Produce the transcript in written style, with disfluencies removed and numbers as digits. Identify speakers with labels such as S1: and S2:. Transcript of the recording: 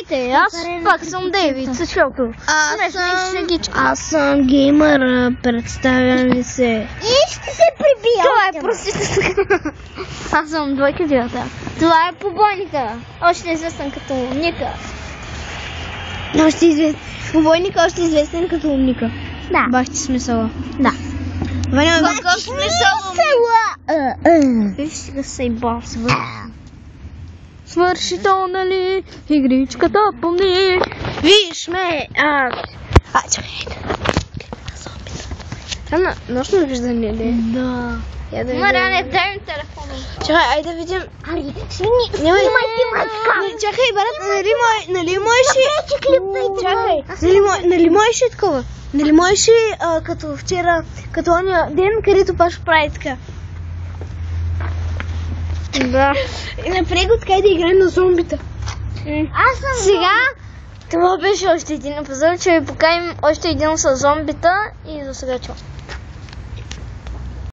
S1: Здравейте, аз пак съм Дейвид, защото
S2: Аз съм геймър, представям ви се.
S3: И ще се прибия.
S1: това е проститутка. Аз съм двойка дилата. Това е побойника, още известен като Ника.
S2: Побойника още известен като умника.
S1: Да.
S2: Бахте смисъла.
S1: Да.
S2: Ваня, какъв смисъл?
S1: Виж сега се и бал свърши то, нали, игричката помни.
S2: Виж ме, чакай. Това на нощно виждане ли?
S1: Да.
S2: Я да
S1: Мариане, дай ми телефона.
S2: Чакай, айде да видим. Чакай, брат, нали можеше... Чакай, нали можеше такова? Нали можеше като вчера, като ония ден, където Пашо прави така?
S1: Да.
S2: И напред го така и да играем на зомбита.
S3: Аз съм
S1: Сега, това беше още един епизод, че ви поканим още един с зомбита и за сега чао.